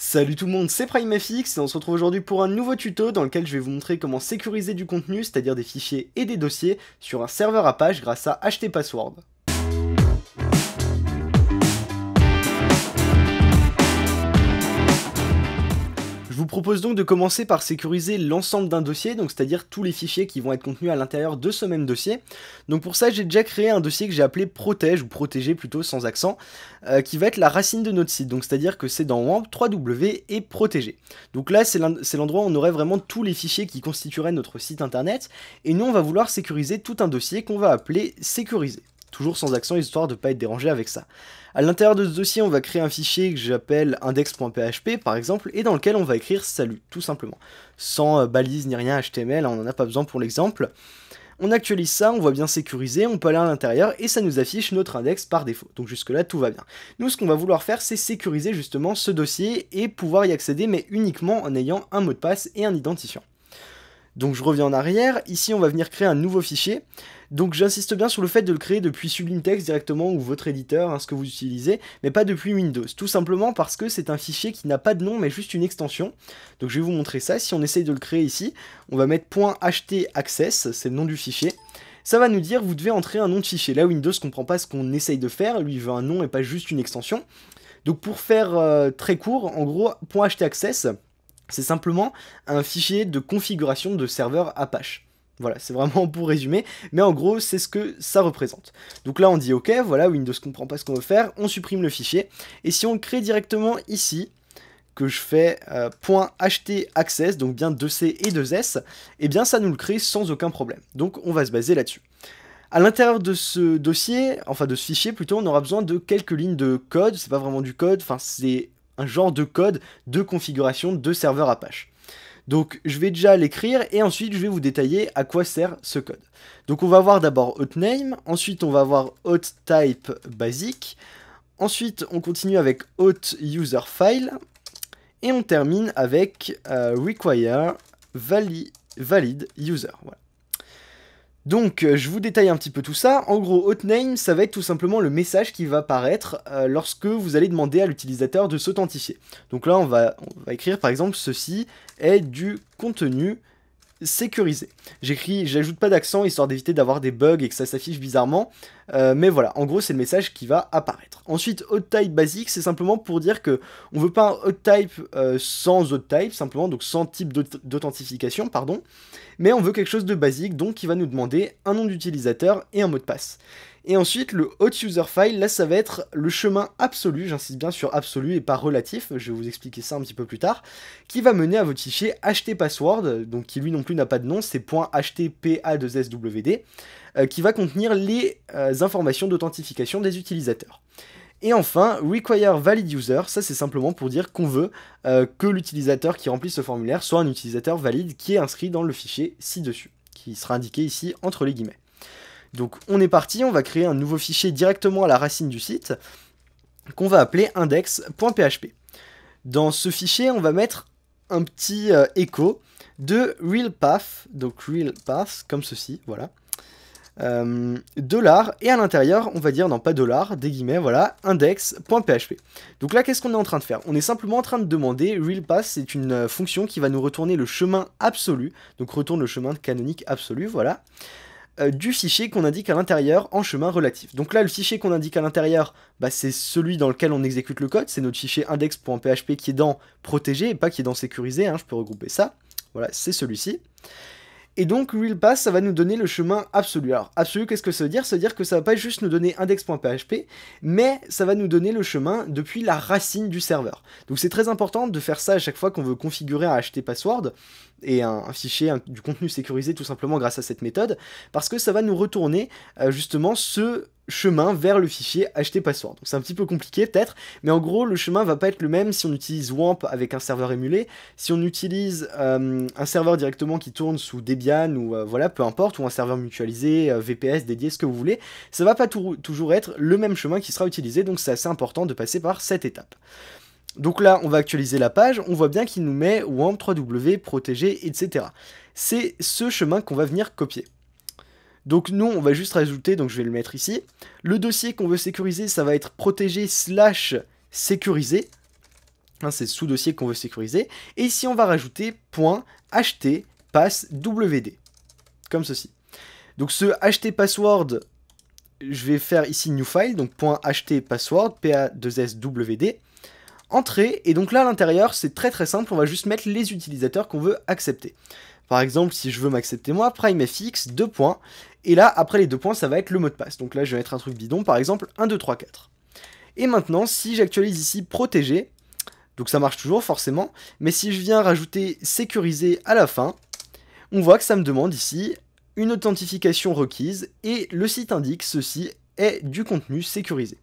Salut tout le monde, c'est PrimeFX et on se retrouve aujourd'hui pour un nouveau tuto dans lequel je vais vous montrer comment sécuriser du contenu, c'est-à-dire des fichiers et des dossiers, sur un serveur Apache grâce à htpassword. Je vous propose donc de commencer par sécuriser l'ensemble d'un dossier, donc c'est-à-dire tous les fichiers qui vont être contenus à l'intérieur de ce même dossier. Donc pour ça, j'ai déjà créé un dossier que j'ai appelé protège, ou protéger plutôt sans accent, qui va être la racine de notre site, donc c'est-à-dire que c'est dans WAMP 3W et protégé. Donc là, c'est l'endroit où on aurait vraiment tous les fichiers qui constitueraient notre site internet, et nous on va vouloir sécuriser tout un dossier qu'on va appeler sécuriser. Toujours sans accent, histoire de ne pas être dérangé avec ça. À l'intérieur de ce dossier, on va créer un fichier que j'appelle index.php par exemple, et dans lequel on va écrire salut, tout simplement. Sans balise ni rien HTML, on n'en a pas besoin pour l'exemple. On actualise ça, on voit bien sécuriser, on peut aller à l'intérieur et ça nous affiche notre index par défaut. Donc jusque là tout va bien. Nous ce qu'on va vouloir faire c'est sécuriser justement ce dossier et pouvoir y accéder mais uniquement en ayant un mot de passe et un identifiant. Donc je reviens en arrière, ici on va venir créer un nouveau fichier. Donc j'insiste bien sur le fait de le créer depuis Sublime Text directement ou votre éditeur, ce que vous utilisez, mais pas depuis Windows. Tout simplement parce que c'est un fichier qui n'a pas de nom mais juste une extension. Donc je vais vous montrer ça, si on essaye de le créer ici, on va mettre .htaccess, c'est le nom du fichier. Ça va nous dire vous devez entrer un nom de fichier. Là Windows ne comprend pas ce qu'on essaye de faire, lui il veut un nom et pas juste une extension. Donc pour faire très court, en gros .htaccess, c'est simplement un fichier de configuration de serveur Apache. Voilà, c'est vraiment pour résumer, mais en gros, c'est ce que ça représente. Donc là, on dit OK, voilà, Windows comprend pas ce qu'on veut faire, on supprime le fichier, et si on le crée directement ici, que je fais .htaccess, donc bien 2C et 2S, et bien ça nous le crée sans aucun problème. Donc on va se baser là-dessus. À l'intérieur de ce dossier, enfin de ce fichier plutôt, on aura besoin de quelques lignes de code, c'est pas vraiment du code, enfin c'est un genre de code de configuration de serveur Apache. Donc je vais déjà l'écrire et ensuite je vais vous détailler à quoi sert ce code. Donc on va avoir d'abord hostname, ensuite on va avoir hosttype basic, ensuite on continue avec host_user_file et on termine avec require valid user. Voilà. Donc je vous détaille un petit peu tout ça. En gros, hostname, ça va être tout simplement le message qui va apparaître lorsque vous allez demander à l'utilisateur de s'authentifier. Donc là, on va écrire par exemple ceci est du contenu sécurisé. J'ajoute pas d'accent histoire d'éviter d'avoir des bugs et que ça s'affiche bizarrement, mais voilà, en gros c'est le message qui va apparaître. Ensuite, hosttype basique, c'est simplement pour dire que on veut pas un hosttype sans hosttype, simplement, donc sans type d'authentification, pardon, mais on veut quelque chose de basique, donc qui va nous demander un nom d'utilisateur et un mot de passe. Et ensuite, le host_user_file, là ça va être le chemin absolu, j'insiste bien sur absolu et pas relatif, je vais vous expliquer ça un petit peu plus tard, qui va mener à votre fichier htpassword, donc qui lui non plus n'a pas de nom, c'est .htpa2swd, qui va contenir les informations d'authentification des utilisateurs. Et enfin, require valid user, ça c'est simplement pour dire qu'on veut que l'utilisateur qui remplit ce formulaire soit un utilisateur valide qui est inscrit dans le fichier ci-dessus, qui sera indiqué ici entre les guillemets. Donc on est parti, on va créer un nouveau fichier directement à la racine du site, qu'on va appeler index.php. Dans ce fichier, on va mettre un petit écho de realPath, donc realPath, comme ceci, voilà. $, et à l'intérieur, on va dire, non pas $, des guillemets, voilà, index.php. Donc là, qu'est-ce qu'on est en train de faire? On est simplement en train de demander, realPath, c'est une fonction qui va nous retourner le chemin absolu, donc retourne le chemin canonique absolu, voilà, du fichier qu'on indique à l'intérieur en chemin relatif. Donc là, le fichier qu'on indique à l'intérieur, bah, c'est celui dans lequel on exécute le code, c'est notre fichier index.php qui est dans protégé et pas qui est dans sécurisé, hein, je peux regrouper ça. Voilà, c'est celui-ci. Et donc, realPath, ça va nous donner le chemin absolu. Alors, absolu, qu'est-ce que ça veut dire? Ça veut dire que ça va pas juste nous donner index.php, mais ça va nous donner le chemin depuis la racine du serveur. Donc c'est très important de faire ça à chaque fois qu'on veut configurer un htpassword, et un fichier du contenu sécurisé tout simplement grâce à cette méthode, parce que ça va nous retourner justement ce chemin vers le fichier htpassword. Donc c'est un petit peu compliqué peut-être, mais en gros le chemin va pas être le même si on utilise WAMP avec un serveur émulé, si on utilise un serveur directement qui tourne sous Debian ou voilà, peu importe, ou un serveur mutualisé, VPS dédié, ce que vous voulez, ça va pas toujours être le même chemin qui sera utilisé, donc c'est assez important de passer par cette étape. Donc là, on va actualiser la page, on voit bien qu'il nous met WAMP 3W, protégé, etc. C'est ce chemin qu'on va venir copier. Donc nous, on va juste rajouter, donc je vais le mettre ici. Le dossier qu'on veut sécuriser, ça va être protégé / sécurisé. Hein, c'est ce sous-dossier qu'on veut sécuriser. Et ici, on va rajouter .htpasswd, comme ceci. Donc ce htpassword, je vais faire ici new file, donc .htpassword, pa2swd, entrée, et donc là à l'intérieur, c'est très simple, on va juste mettre les utilisateurs qu'on veut accepter. Par exemple, si je veux m'accepter moi, primefx, 2 points, et là, après les 2 points, ça va être le mot de passe. Donc là, je vais mettre un truc bidon, par exemple, 1, 2, 3, 4. Et maintenant, si j'actualise ici protéger, donc ça marche toujours forcément, mais si je viens rajouter sécuriser à la fin, on voit que ça me demande ici une authentification requise, et le site indique ceci est du contenu sécurisé.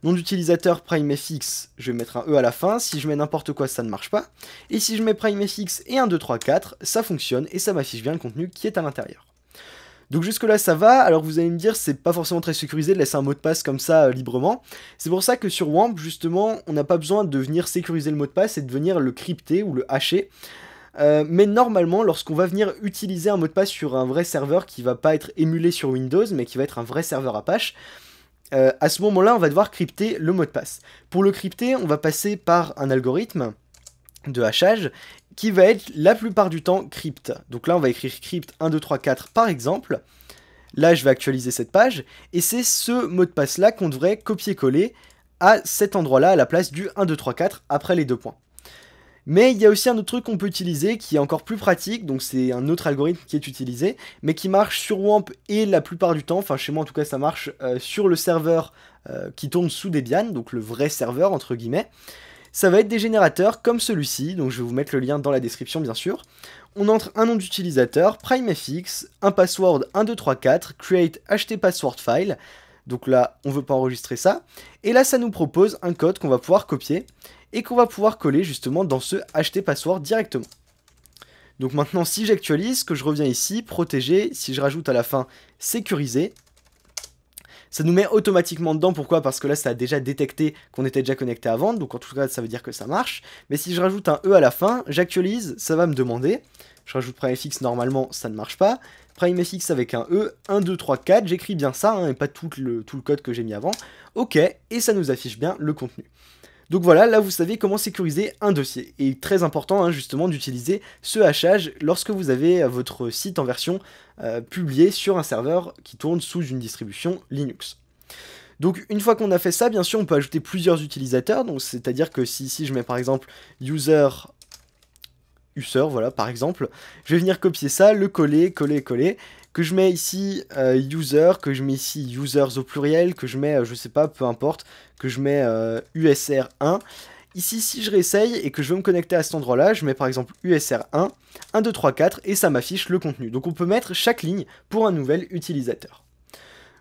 Nom d'utilisateur primefx, je vais mettre un E à la fin, si je mets n'importe quoi ça ne marche pas, et si je mets primefx et 1, 2, 3, 4, ça fonctionne et ça m'affiche bien le contenu qui est à l'intérieur. Donc jusque là ça va, alors vous allez me dire c'est pas forcément très sécurisé de laisser un mot de passe comme ça librement, c'est pour ça que sur WAMP justement on n'a pas besoin de venir sécuriser le mot de passe et de venir le crypter ou le hacher. Mais normalement, lorsqu'on va venir utiliser un mot de passe sur un vrai serveur qui va pas être émulé sur Windows, mais qui va être un vrai serveur Apache, à ce moment-là, on va devoir crypter le mot de passe. Pour le crypter, on va passer par un algorithme de hachage qui va être la plupart du temps crypt. Donc là, on va écrire crypt 1, 2, 3, 4 par exemple. Là, je vais actualiser cette page, et c'est ce mot de passe-là qu'on devrait copier-coller à cet endroit-là, à la place du 1, 2, 3, 4 après les 2 points. Mais il y a aussi un autre truc qu'on peut utiliser qui est encore plus pratique, donc c'est un autre algorithme qui est utilisé, mais qui marche sur WAMP et la plupart du temps, enfin chez moi en tout cas ça marche sur le serveur qui tourne sous Debian, donc le vrai serveur entre guillemets. Ça va être des générateurs comme celui-ci, donc je vais vous mettre le lien dans la description bien sûr. On entre un nom d'utilisateur, primefx, un password 1, 2, 3, 4, create htpassword file. Donc là, on veut pas enregistrer ça. Et là, ça nous propose un code qu'on va pouvoir copier et qu'on va pouvoir coller justement dans ce htpassword directement. Donc maintenant, si j'actualise, que je reviens ici, protéger, si je rajoute à la fin sécuriser, ça nous met automatiquement dedans. Pourquoi? Parce que là, ça a déjà détecté qu'on était déjà connecté avant, donc en tout cas, ça veut dire que ça marche. Mais si je rajoute un E à la fin, j'actualise, ça va me demander. Je rajoute primefx, normalement, ça ne marche pas. Primefx avec un E, 1, 2, 3, 4, j'écris bien ça, hein, et pas tout le code que j'ai mis avant. Ok, et ça nous affiche bien le contenu. Donc voilà, là vous savez comment sécuriser un dossier. Et très important hein, justement d'utiliser ce hachage lorsque vous avez votre site en version publiée sur un serveur qui tourne sous une distribution Linux. Donc une fois qu'on a fait ça, bien sûr on peut ajouter plusieurs utilisateurs, donc c'est-à-dire que si ici je mets par exemple user, voilà par exemple, je vais venir copier ça, le coller, que je mets ici user, que je mets ici users au pluriel, que je mets, je sais pas, peu importe, que je mets usr1. Ici, si je réessaye et que je veux me connecter à cet endroit-là, je mets par exemple usr1, 1, 2, 3, 4, et ça m'affiche le contenu. Donc on peut mettre chaque ligne pour un nouvel utilisateur.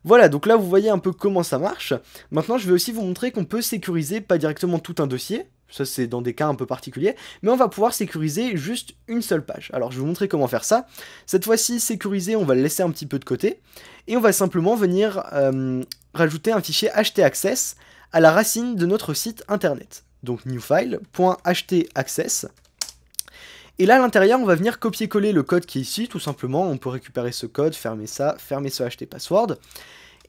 Voilà, donc là vous voyez un peu comment ça marche. Maintenant je vais aussi vous montrer qu'on peut sécuriser pas directement tout un dossier, ça c'est dans des cas un peu particuliers, mais on va pouvoir sécuriser juste une seule page. Alors je vais vous montrer comment faire ça. Cette fois-ci, sécuriser, on va le laisser un petit peu de côté, et on va simplement venir rajouter un fichier htaccess à la racine de notre site internet. Donc new file, .htaccess. Et là à l'intérieur, on va venir copier-coller le code qui est ici, tout simplement. On peut récupérer ce code, fermer ça, fermer ce htpassword.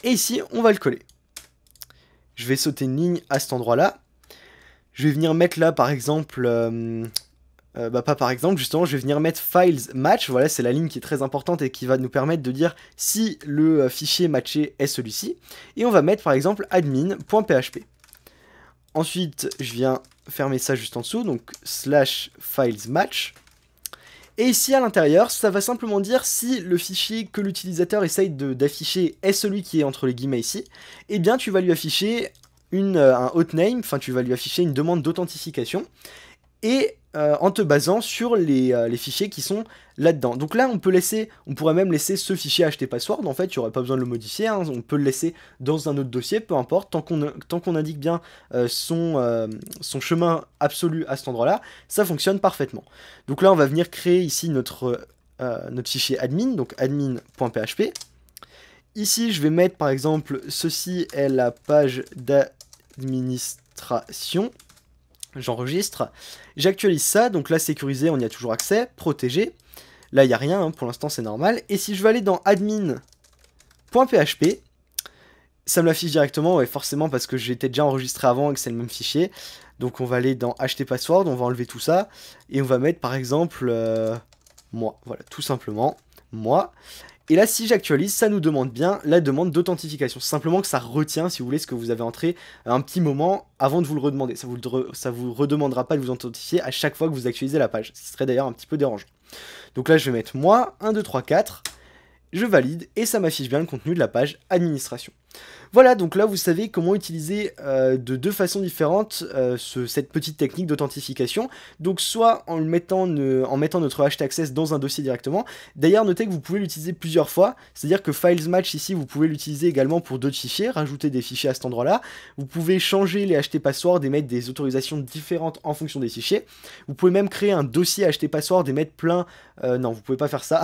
Et ici, on va le coller. Je vais sauter une ligne à cet endroit-là. Je vais venir mettre là, par exemple... pas par exemple, justement, je vais venir mettre files match. Voilà, c'est la ligne qui est très importante et qui va nous permettre de dire si le fichier matché est celui-ci. Et on va mettre, par exemple, admin.php. Ensuite, je viens fermer ça juste en dessous, donc /filesmatch. Et ici, à l'intérieur, ça va simplement dire si le fichier que l'utilisateur essaye d'afficher est celui qui est entre les guillemets ici, eh bien, tu vas lui afficher un hotname, enfin, tu vas lui afficher une demande d'authentification, et en te basant sur les fichiers qui sont là-dedans. Donc là, on pourrait même laisser ce fichier htpassword, en fait, il n'y aurait pas besoin de le modifier, hein, on peut le laisser dans un autre dossier, peu importe, tant qu'on indique bien son chemin absolu à cet endroit-là, ça fonctionne parfaitement. Donc là, on va venir créer ici notre fichier admin, donc admin.php. Ici, je vais mettre, par exemple, ceci est la page d'administration. J'enregistre, j'actualise ça, donc là sécurisé, on y a toujours accès, protégé, là il n'y a rien, hein, pour l'instant c'est normal, et si je veux aller dans admin.php, ça me l'affiche directement, ouais, forcément parce que j'étais déjà enregistré avant et que c'est le même fichier, Donc on va aller dans acheter password, on va enlever tout ça, et on va mettre par exemple moi, voilà, tout simplement, moi. Et là, si j'actualise, ça nous demande bien la demande d'authentification. Simplement que ça retient, si vous voulez, ce que vous avez entré un petit moment avant de vous le redemander. Ça vous redemandera pas de vous authentifier à chaque fois que vous actualisez la page, ce qui serait d'ailleurs un petit peu dérangeant. Donc là, je vais mettre moi, 1, 2, 3, 4, je valide, et ça m'affiche bien le contenu de la page administration. Voilà, donc là vous savez comment utiliser de deux façons différentes cette petite technique d'authentification. Donc soit en mettant notre htaccess dans un dossier directement. D'ailleurs notez que vous pouvez l'utiliser plusieurs fois, c'est-à-dire que files match ici vous pouvez l'utiliser également pour d'autres fichiers, rajouter des fichiers à cet endroit-là. Vous pouvez changer les htpassword et mettre des autorisations différentes en fonction des fichiers. Vous pouvez même créer un dossier htpassword et mettre plein... non, vous pouvez pas faire ça,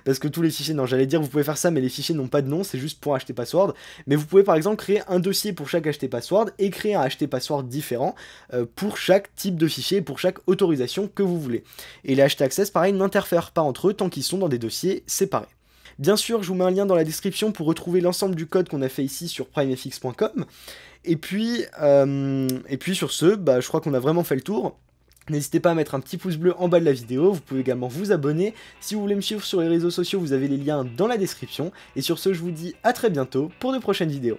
parce que tous les fichiers... Non, j'allais dire vous pouvez faire ça, mais les fichiers n'ont pas de nom, c'est juste pour htpassword. Mais vous pouvez par exemple créer un dossier pour chaque htpassword et créer un htpassword différent pour chaque type de fichier, pour chaque autorisation que vous voulez. Et les htaccess, pareil, n'interfèrent pas entre eux tant qu'ils sont dans des dossiers séparés. Bien sûr, je vous mets un lien dans la description pour retrouver l'ensemble du code qu'on a fait ici sur primefx.com. Et puis sur ce, je crois qu'on a vraiment fait le tour. N'hésitez pas à mettre un petit pouce bleu en bas de la vidéo, vous pouvez également vous abonner. Si vous voulez me suivre sur les réseaux sociaux, vous avez les liens dans la description. Et sur ce, je vous dis à très bientôt pour de prochaines vidéos.